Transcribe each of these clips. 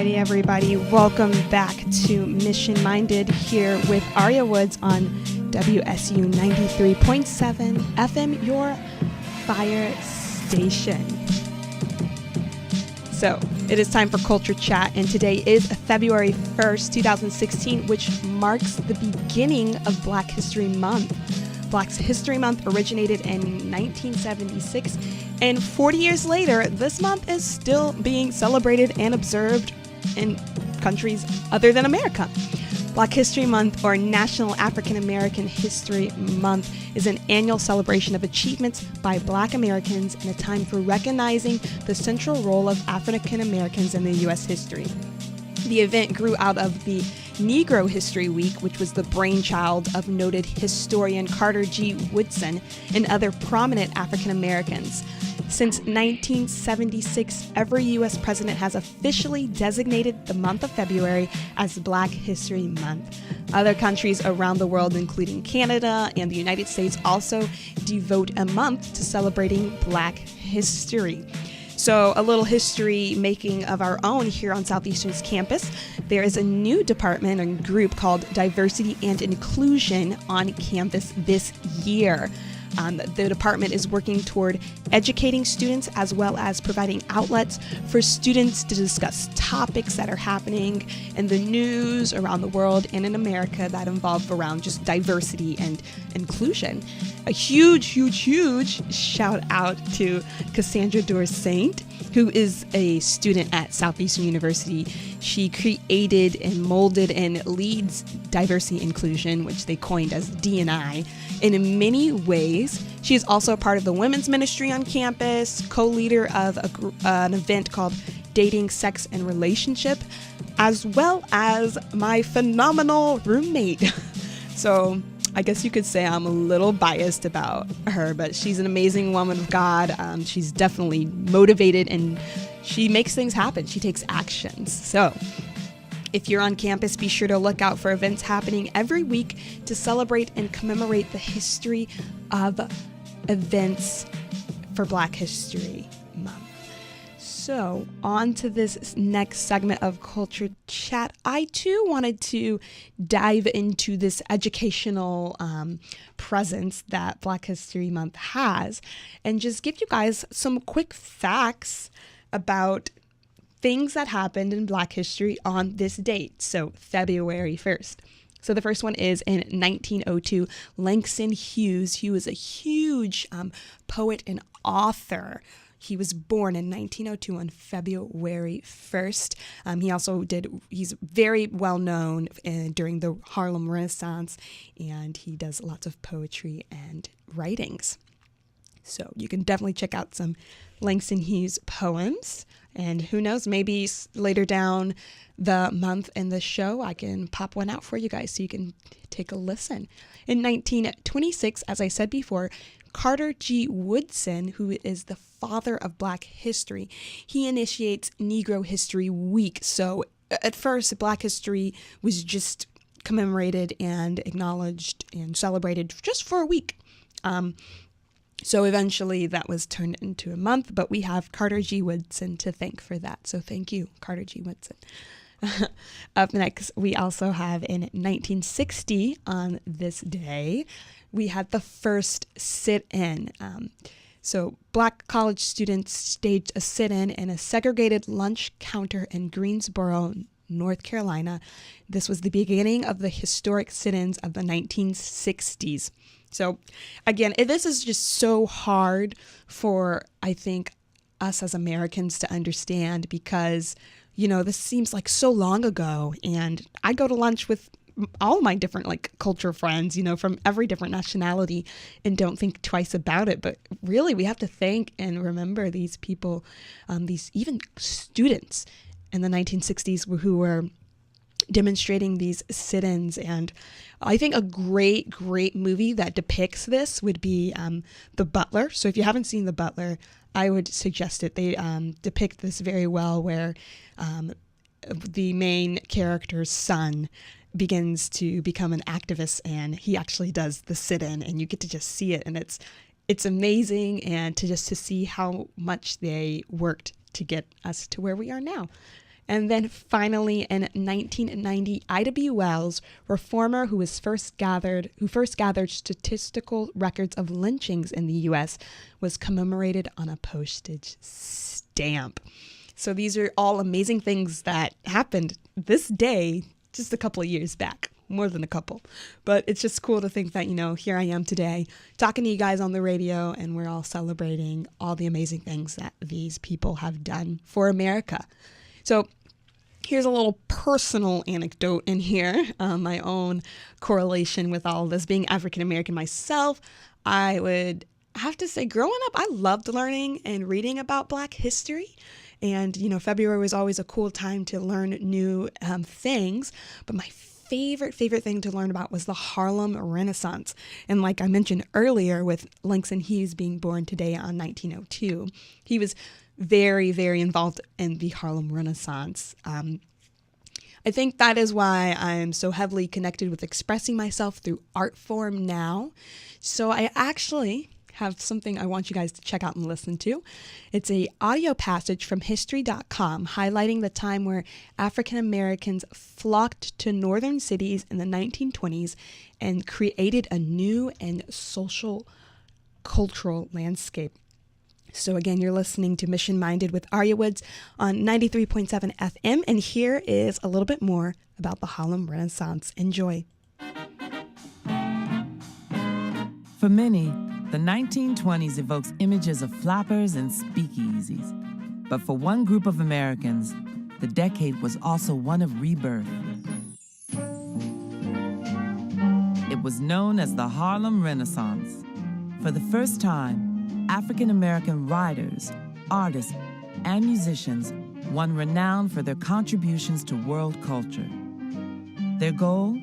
Alrighty, everybody, welcome back to Mission Minded here with Aria Woods on WSU 93.7 FM, your fire station. So it is time for Culture Chat, and today is February 1st, 2016, which marks the beginning of Black History Month. Black History Month originated in 1976, and 40 years later, this month is still being celebrated and observed in countries other than America. Black History Month, or National African American History Month, is an annual celebration of achievements by Black Americans and a time for recognizing the central role of African Americans in the U.S. history. The event grew out of the Negro History Week, which was the brainchild of noted historian Carter G. Woodson and other prominent African Americans. Since 1976, every U.S. president has officially designated the month of February as Black History Month. Other countries around the world, including Canada and the United States, also devote a month to celebrating Black history. So a little history making of our own here on Southeastern's campus. There is a new department and group called Diversity and Inclusion on campus this year. The department is working toward educating students as well as providing outlets for students to discuss topics that are happening in the news around the world and in America that involve around just diversity and inclusion. A huge shout out to Cassandra Dorssaint, who is a student at Southeastern University. She created and molded and leads diversity inclusion, which they coined as D&I, in many ways. She is also a part of the women's ministry on campus, co-leader of an event called Dating, Sex, and Relationship, as well as my phenomenal roommate. So I guess you could say I'm a little biased about her, but she's an amazing woman of God. She's definitely motivated and she makes things happen. She takes actions. So if you're on campus, be sure to look out for events happening every week to celebrate and commemorate the history of events for Black History Month. So on to this next segment of Culture Chat. I too wanted to dive into this educational presence that Black History Month has and just give you guys some quick facts about things that happened in Black history on this date, so February 1st. So the first one is in 1902, Langston Hughes. He was a huge poet and author. He was born in 1902 on February 1st. He's very well known during the Harlem Renaissance, and he does lots of poetry and writings. So you can definitely check out some Langston Hughes poems. And who knows, maybe later down the month in the show, I can pop one out for you guys so you can take a listen. In 1926, as I said before, Carter G. Woodson, who is the father of Black history, he initiates Negro History Week. So at first, Black history was just commemorated and acknowledged and celebrated just for a week. So eventually that was turned into a month, but we have Carter G. Woodson to thank for that. So thank you, Carter G. Woodson. Up next, we also have in 1960 on this day, we had the first sit-in. So Black college students staged a sit-in in a segregated lunch counter in Greensboro, North Carolina. This was the beginning of the historic sit-ins of the 1960s. So again, this is just so hard for, I think, us as Americans to understand because, this seems like so long ago. And I go to lunch with all my different culture friends, from every different nationality and don't think twice about it. But really, we have to thank and remember these people, these even students in the 1960s who were demonstrating these sit-ins. And I think a great movie that depicts this would be The Butler. So if you haven't seen The Butler, I would suggest it. They depict this very well, where the main character's son begins to become an activist, and he actually does the sit-in, and you get to just see it, and it's amazing, and to see how much they worked to get us to where we are now. And then finally in 1990, Ida B. Wells, reformer who first gathered statistical records of lynchings in the U.S., was commemorated on a postage stamp. So these are all amazing things that happened this day just a couple of years back. More than a couple. But it's just cool to think that, here I am today talking to you guys on the radio, and we're all celebrating all the amazing things that these people have done for America. So here's a little personal anecdote in here, my own correlation with all of this. Being African American myself, I would have to say growing up, I loved learning and reading about Black history. And, February was always a cool time to learn new things. But my favorite thing to learn about was the Harlem Renaissance. And like I mentioned earlier, with Langston Hughes being born today on 1902, he was very, very involved in the Harlem Renaissance. I think that is why I'm so heavily connected with expressing myself through art form now. So I actually have something I want you guys to check out and listen to. It's a audio passage from history.com highlighting the time where African Americans flocked to northern cities in the 1920s and created a new and social cultural landscape. So again, you're listening to Mission Minded with Arya Woods on 93.7 FM, and here is a little bit more about the Harlem Renaissance. Enjoy. For many, the 1920s evokes images of flappers and speakeasies. But for one group of Americans, the decade was also one of rebirth. It was known as the Harlem Renaissance. For the first time, African American writers, artists, and musicians won renown for their contributions to world culture. Their goal?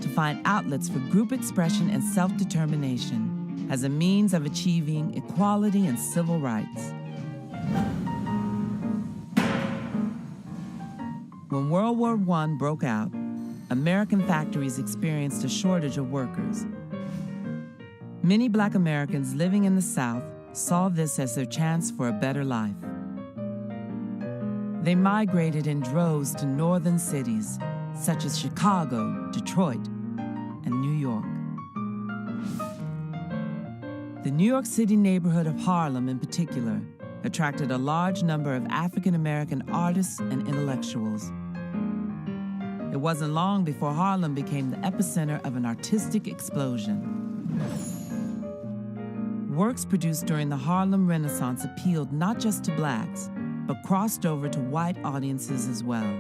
To find outlets for group expression and self-determination as a means of achieving equality and civil rights. When World War I broke out, American factories experienced a shortage of workers. Many Black Americans living in the South saw this as their chance for a better life. They migrated in droves to northern cities, such as Chicago, Detroit, and New York. The New York City neighborhood of Harlem, in particular, attracted a large number of African American artists and intellectuals. It wasn't long before Harlem became the epicenter of an artistic explosion. Works produced during the Harlem Renaissance appealed not just to Blacks, but crossed over to white audiences as well.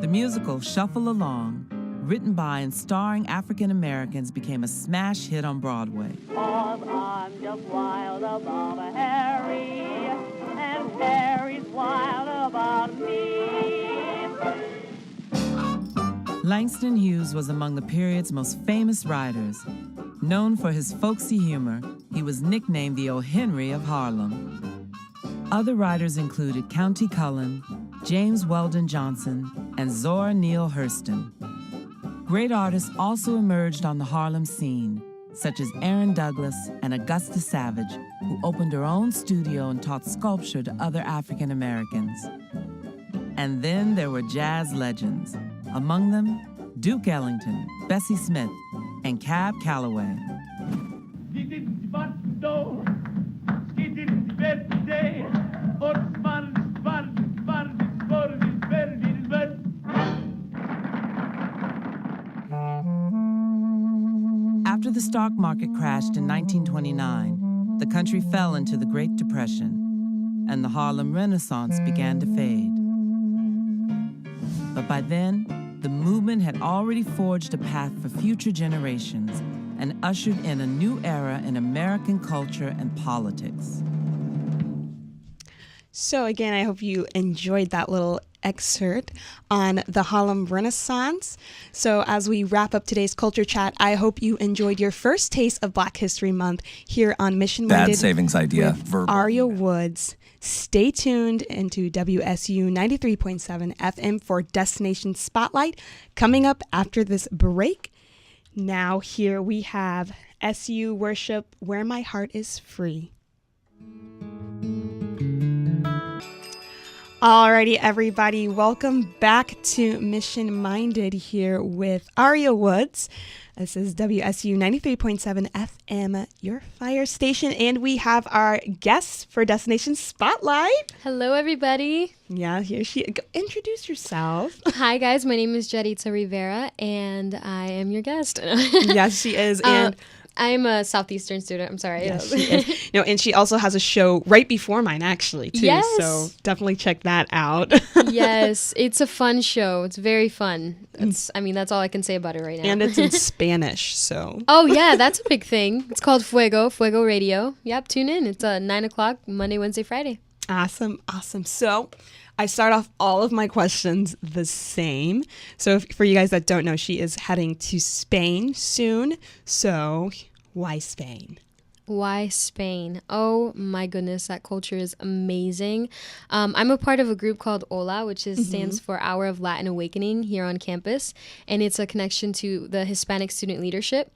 The musical Shuffle Along, written by and starring African Americans, became a smash hit on Broadway. I'm just wild about Harry, and Harry's wild about me. Langston Hughes was among the period's most famous writers. Known for his folksy humor, he was nicknamed the O. Henry of Harlem. Other writers included Countee Cullen, James Weldon Johnson, and Zora Neale Hurston. Great artists also emerged on the Harlem scene, such as Aaron Douglas and Augusta Savage, who opened her own studio and taught sculpture to other African Americans. And then there were jazz legends, among them Duke Ellington, Bessie Smith, and Cab Calloway. After the stock market crashed in 1929, the country fell into the Great Depression, and the Harlem Renaissance began to fade. But by then, the movement had already forged a path for future generations and ushered in a new era in American culture and politics. So again, I hope you enjoyed that little excerpt on the Harlem Renaissance. So as we wrap up today's Culture Chat, I hope you enjoyed your first taste of Black History Month here on Mission Minded. Bad savings idea. With Arya Woods. Stay tuned into WSU 93.7 FM for Destination Spotlight coming up after this break. Now here we have SU Worship, Where My Heart Is Free. Alrighty, everybody, welcome back to Mission Minded here with Aria Woods. This is WSU 93.7 FM, your fire station, and we have our guests for Destination Spotlight. Hello, everybody. Yeah, here she is. Introduce yourself. Hi, guys. My name is Jaritza Rivera, and I am your guest. Yes, she is. And I'm a Southeastern student. I'm sorry. yes, she is. And she also has a show right before mine, actually, too. Yes. So definitely check that out. Yes, it's a fun show. It's very fun. That's all I can say about it right now. And it's in Spanish, so. Oh, yeah, that's a big thing. It's called Fuego Radio. Yep, tune in. It's 9 o'clock, Monday, Wednesday, Friday. Awesome. So I start off all of my questions the same. So for you guys that don't know, she is heading to Spain soon. So why Spain? Why Spain? Oh my goodness, that culture is amazing. I'm a part of a group called HOLA, which stands for Hour of Latin Awakening here on campus, and it's a connection to the Hispanic Student Leadership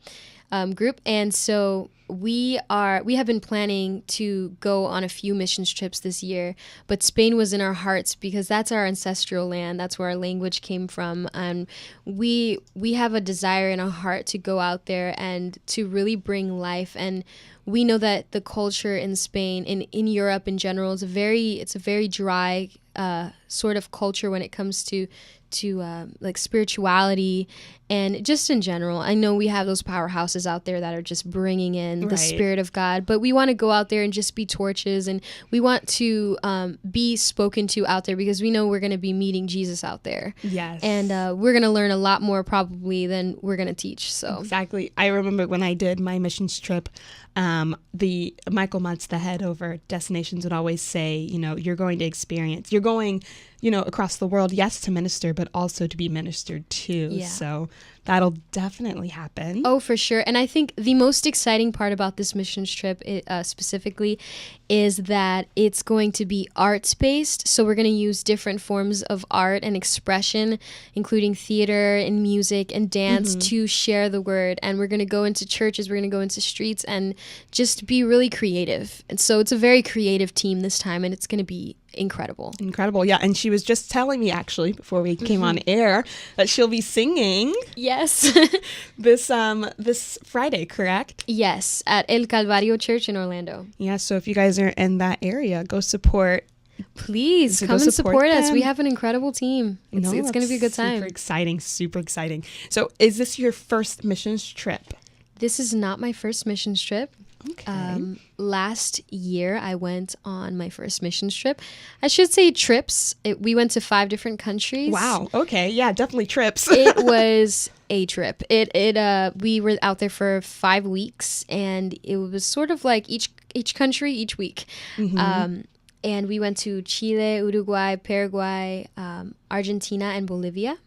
group. And so we have been planning to go on a few missions trips this year, but Spain was in our hearts because that's our ancestral land. That's where our language came from. And we have a desire in our heart to go out there and to really bring life. And we know that the culture in Spain and in Europe in general is it's a very dry sort of culture when it comes to like spirituality and just in general. I know we have those powerhouses out there that are just bringing in the Spirit of God, but we want to go out there and just be torches, and we want to be spoken to out there because we know we're going to be meeting Jesus out there. Yes. And we're going to learn a lot more probably than we're going to teach. So exactly. I remember when I did my missions trip, the Michael Mutz, the head over Destinations, would always say, you're going across the world, yes, to minister, but also to be ministered to. Yeah. So that'll definitely happen. Oh, for sure. And I think the most exciting part about this missions trip specifically is that it's going to be arts-based. So we're going to use different forms of art and expression, including theater and music and dance, to share the word. And we're going to go into churches, we're going to go into streets and just be really creative. And so it's a very creative team this time, and it's going to be incredible. Yeah. And she was just telling me, actually, before we came on air, that she'll be singing. Yes. this Friday, correct? Yes, at El Calvario Church in Orlando. Yeah, so if you guys are in that area, go support. Please come and support us. We have an incredible team. It's going to be a good time. Super exciting. So is this your first missions trip? This is not my first missions trip. Okay. Last year, I went on my first missions trip. I should say trips. We went to 5 different countries. Wow. Okay. Yeah, definitely trips. It was a trip. We were out there for 5 weeks, and it was sort of like each country each week. And we went to Chile, Uruguay, Paraguay, Argentina, and Bolivia.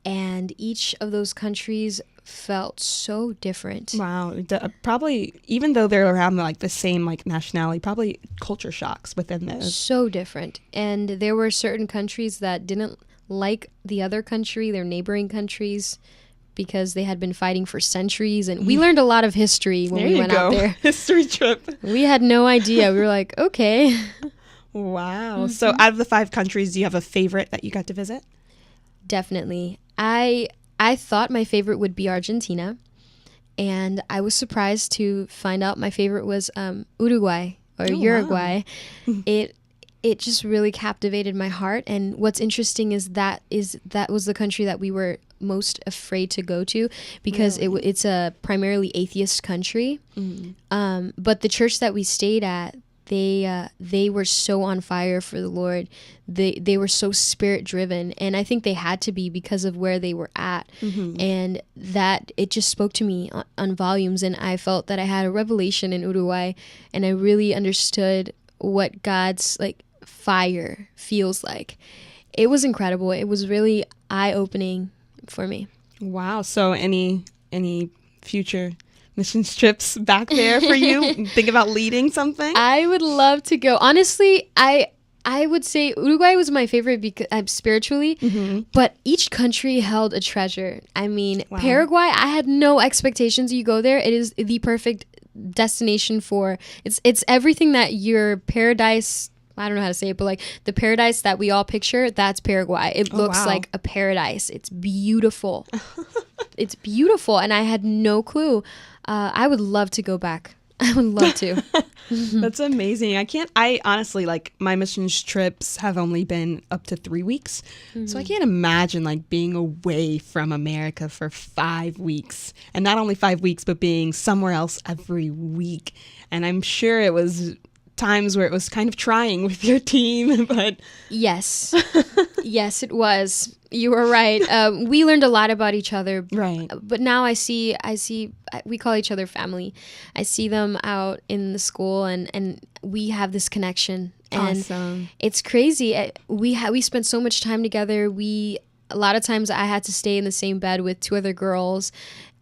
And each of those countries felt so different. Wow. Probably, even though they're around like the same like nationality, probably culture shocks within those. So different. And there were certain countries that didn't like the other country, their neighboring countries, because they had been fighting for centuries. And we learned a lot of history when we went out there. History trip. We had no idea. We were like, okay. Wow. So out of the 5 countries, do you have a favorite that you got to visit? Definitely. I thought my favorite would be Argentina, and I was surprised to find out my favorite was Uruguay or Uruguay. Wow. It just really captivated my heart, and what's interesting is that was the country that we were most afraid to go to because it's a primarily atheist country. But the church that we stayed at, they were so on fire for the Lord. They were so spirit driven, and I think they had to be because of where they were at. And that it just spoke to me on volumes, and I felt that I had a revelation in Uruguay, and I really understood what God's like fire feels like. It was incredible. It was really eye-opening for me. Wow. So any future missions trips back there for you? Think about leading something? I would love to go. Honestly, I would say Uruguay was my favorite because spiritually, but each country held a treasure. I mean, wow. Paraguay, I had no expectations. You go there, it is the perfect destination for it's everything that your paradise I don't know how to say it, but like the paradise that we all picture, that's Paraguay. It looks wow. like a paradise. It's beautiful. It's beautiful. And I had no clue. I would love to go back. I would love to. That's amazing. I honestly, like, my missions trips have only been up to 3 weeks. So I can't imagine like being away from America for 5 weeks, and not only 5 weeks, but being somewhere else every week. And I'm sure it was times where it was kind of trying with your team, but Yes. Yes, it was. You were right. We learned a lot about each other. right. But now I see, we call each other family. I see them out in the school and we have this connection. And Awesome. it's crazy. We spent so much time together. A lot of times I had to stay in the same bed with 2 other girls.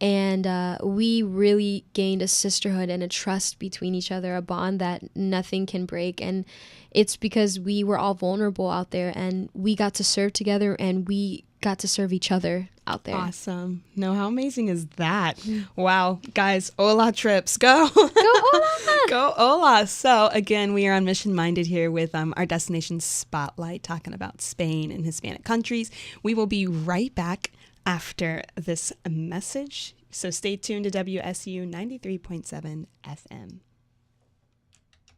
And we really gained a sisterhood and a trust between each other, a bond that nothing can break. And it's because we were all vulnerable out there, and we got to serve together, and we got to serve each other out there. Awesome. No, how amazing is that? Wow. Guys, Hola trips. Go. Go Hola! Go Hola. So again, we are on Mission Minded here with our Destination Spotlight, talking about Spain and Hispanic countries. We will be right back after this message. So stay tuned to WSU 93.7 FM.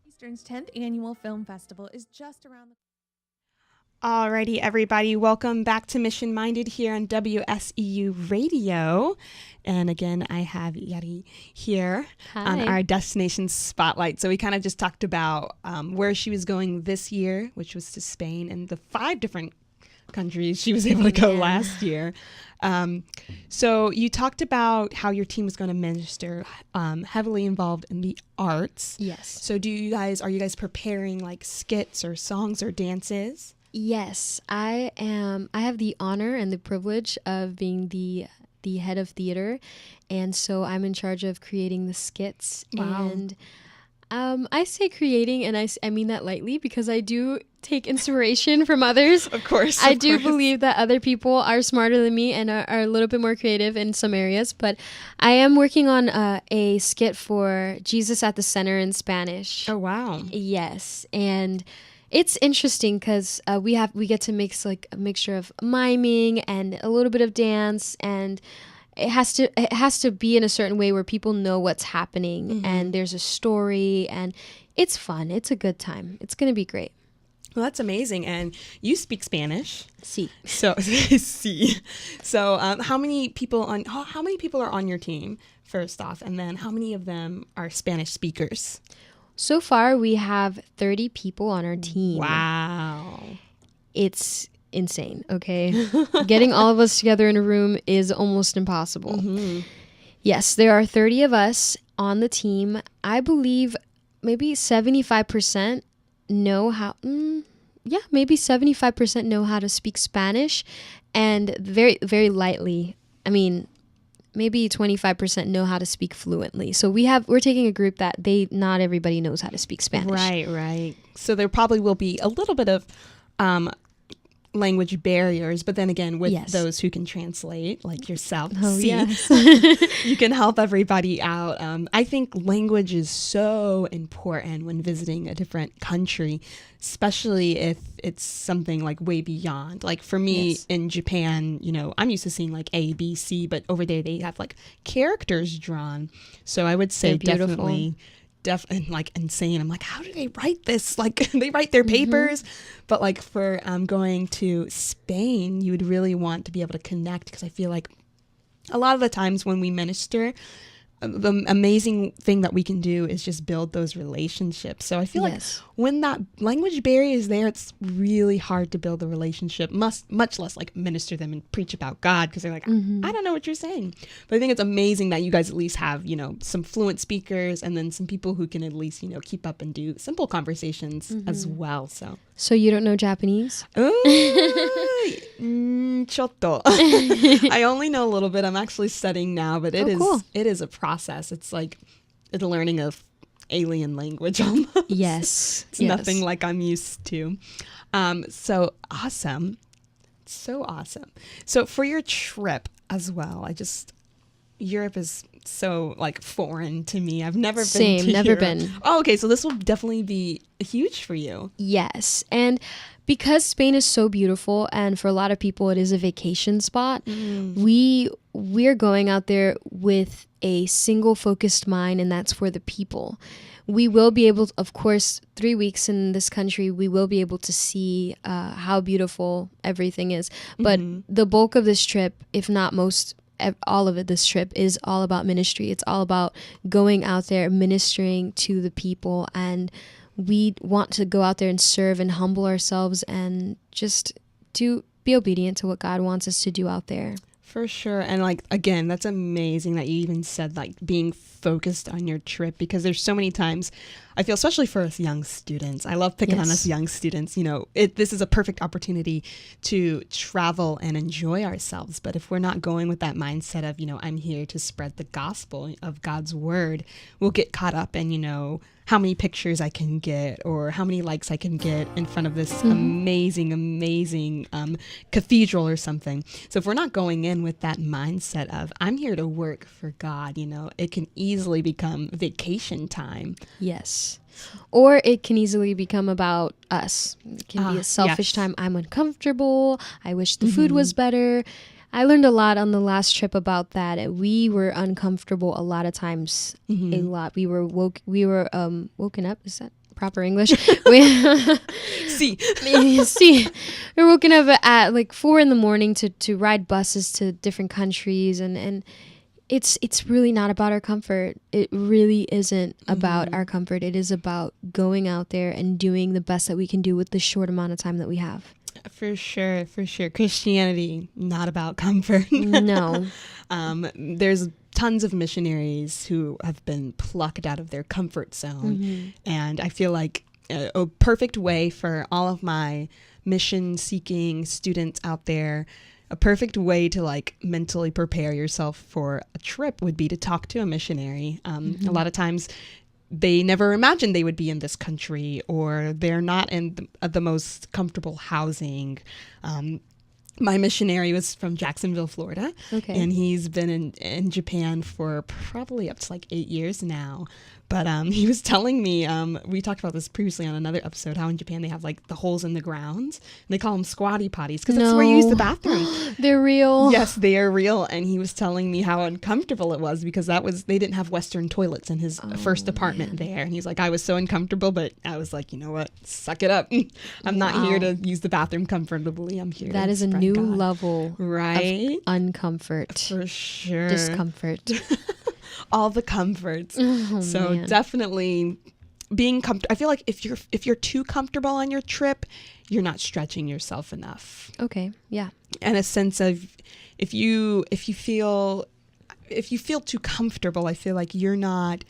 Eastern's 10th annual film festival is just around the Alrighty, everybody, welcome back to Mission Minded here on WSEU Radio. And again, I have Yari here on Hi. our Destination Spotlight. So we kind of just talked about where she was going this year, which was to Spain, and the 5 different countries she was able to go last year. So you talked about how your team was going to minister, heavily involved in the arts. Yes. So are you guys preparing like skits or songs or dances? Yes, I am. I have the honor and the privilege of being the head of theater, and so I'm in charge of creating the skits. Wow. And I say creating, and I mean that lightly because I do take inspiration from others. Of course. I do believe that other people are smarter than me and are a little bit more creative in some areas, but I am working on a skit for Jesus at the Center in Spanish. Oh, wow. Yes, and it's interesting because we get to mix like a mixture of miming and a little bit of dance, and it has to be in a certain way where people know what's happening and there's a story, and it's fun. It's a good time. It's gonna be great. Well, that's amazing. And you speak Spanish. See, So, see. So, how many people are on your team, first off, and then how many of them are Spanish speakers? so far we have 30 people on our team. Wow. It's insane. Okay, getting all of us together in a room is almost impossible. Yes, there are 30 of us on the team. I believe maybe 75% know how. Maybe 75% know how to speak Spanish, and very, very lightly. I mean, maybe 25% know how to speak fluently. So we're taking a group that not everybody knows how to speak Spanish. Right. So there probably will be a little bit of language barriers, but then again, with Yes. those who can translate, like yourself, Oh, yes. you can help everybody out. I think language is so important when visiting a different country, especially if it's something like way beyond. Like for me Yes. in Japan, I'm used to seeing like A, B, C, but over there they have like characters drawn. So I would say They're beautiful. definitely like insane. I'm like, how do they write this? Like they write their papers, but like for going to Spain, you would really want to be able to connect, because I feel like a lot of the times when we minister, the amazing thing that we can do is just build those relationships. So I feel Yes. like when that language barrier is there, it's really hard to build a relationship, much less like minister them and preach about God, because they're like, I don't know what you're saying. But I think it's amazing that you guys at least have, some fluent speakers, and then some people who can at least, keep up and do simple conversations as well. So you don't know Japanese? Chotto. I only know a little bit. I'm actually studying now, but cool. it is a process. It's like the learning of alien language almost. Yes. It's nothing like I'm used to. So awesome. So awesome. So for your trip as well, Europe is so like foreign to me. I've never been Same, to never Europe. been. Oh, okay, so this will definitely be huge for you. Yes. And because Spain is so beautiful, and for a lot of people it is a vacation spot, we're going out there with a single focused mind, and that's for the people. We will be able to, of course, 3 weeks in this country, we will be able to see how beautiful everything is. But the bulk of this trip, if not most, all of it, this trip is all about ministry. It's all about going out there, ministering to the people, and we want to go out there and serve and humble ourselves and just be obedient to what God wants us to do out there. For sure. And like, again, that's amazing that you even said like being focused on your trip, because there's so many times I feel, especially for us young students, I love picking on us young students, this is a perfect opportunity to travel and enjoy ourselves. But if we're not going with that mindset of, I'm here to spread the gospel of God's word, we'll get caught up in, how many pictures I can get or how many likes I can get in front of this amazing cathedral or something. So if we're not going in with that mindset of I'm here to work for God, it can easily become vacation time. Yes. Or it can easily become about us. It can be a selfish time. I'm uncomfortable. I wish the food was better. I learned a lot on the last trip about that. We were uncomfortable a lot of times. A lot. We were woken up. Is that proper English? See. We were woken up at like 4 a.m. to ride buses to different countries, and it's really not about our comfort. It really isn't about our comfort. It is about going out there and doing the best that we can do with the short amount of time that we have. For sure. Christianity, not about comfort. No. There's tons of missionaries who have been plucked out of their comfort zone. And I feel like a perfect way for all of my mission-seeking students out there, a perfect way to like mentally prepare yourself for a trip would be to talk to a missionary. A lot of times they never imagined they would be in this country, or they're not in the most comfortable housing. My missionary was from Jacksonville, Florida, and he's been in Japan for probably up to like 8 years now. But he was telling me, we talked about this previously on another episode, how in Japan they have like the holes in the ground. And they call them squatty potties because that's where you use the bathroom. They're real. Yes, they are real. And he was telling me how uncomfortable it was because they didn't have Western toilets in his first apartment there. And he's like, I was so uncomfortable, but I was like, you know what? Suck it up. I'm not here to use the bathroom comfortably. I'm here That to is a spread new God. level of uncomfort. For sure. Discomfort. All the comforts. So definitely being comfortable. I feel like if you're too comfortable on your trip, you're not stretching yourself enough. Okay. Yeah. And a sense of if you feel too comfortable, I feel like you're not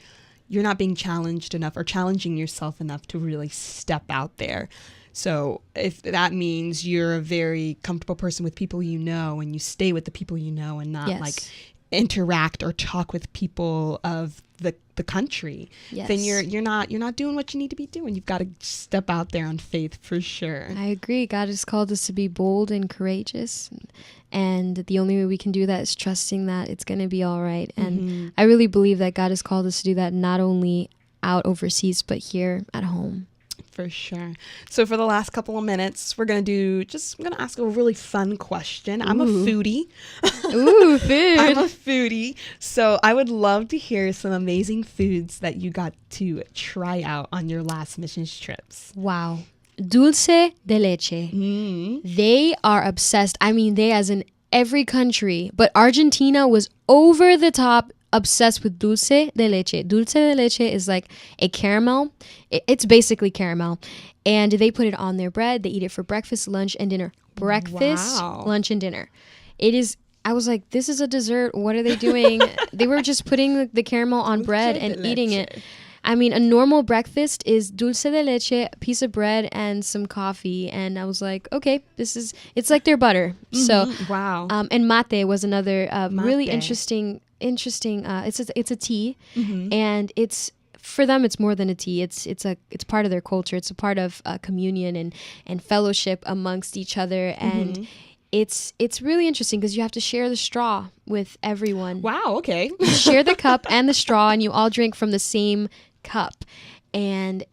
being challenged enough or challenging yourself enough to really step out there. So if that means you're a very comfortable person with people you know, and you stay with the people you know and not like interact or talk with people of the country, then you're not doing what you need to be doing. You've got to step out there on faith for sure. I agree. God has called us to be bold and courageous, and the only way we can do that is trusting that it's going to be all right. And I really believe that God has called us to do that, not only out overseas but here at home. For sure. So for the last couple of minutes, we're going to ask a really fun question. I'm a foodie. Ooh, food. I'm a foodie. So I would love to hear some amazing foods that you got to try out on your last missions trips. Wow. Dulce de leche. They are obsessed. I mean, they as in every country, but Argentina was over the top obsessed with dulce de leche. Dulce de leche is like a caramel. It's basically caramel. And they put it on their bread. They eat it for breakfast, lunch, and dinner. Breakfast, lunch, and dinner. I was like, this is a dessert. What are they doing? They were just putting the caramel on bread and eating it. I mean, a normal breakfast is dulce de leche, a piece of bread, and some coffee. And I was like, okay, it's like their butter. So, wow. And mate was another really interesting. It's a tea, and it's for them. It's more than a tea. It's part of their culture. It's a part of communion and fellowship amongst each other. And it's really interesting because you have to share the straw with everyone. Wow, okay. You share the cup and the straw, and you all drink from the same cup. And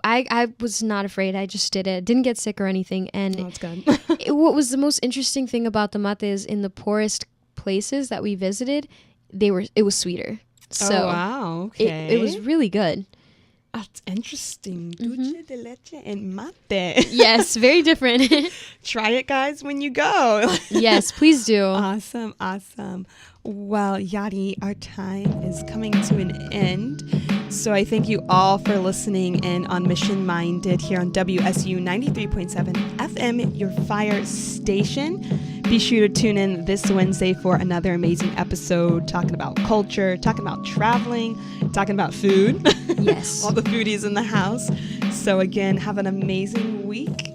I was not afraid. I just did it. Didn't get sick or anything. And That's good. what was the most interesting thing about the mate is in the poorest places that we visited, it was sweeter. So oh, wow, okay. it was really good. That's interesting. Dulce de leche and mate. Yes, very different. Try it, guys, when you go. Yes, please do. Awesome, awesome. Well, Yadi, our time is coming to an end. So I thank you all for listening in on Mission Minded here on WSU 93.7 FM, your fire station. Be sure to tune in this Wednesday for another amazing episode talking about culture, talking about traveling, talking about food. Yes. All the foodies in the house. So again, have an amazing week.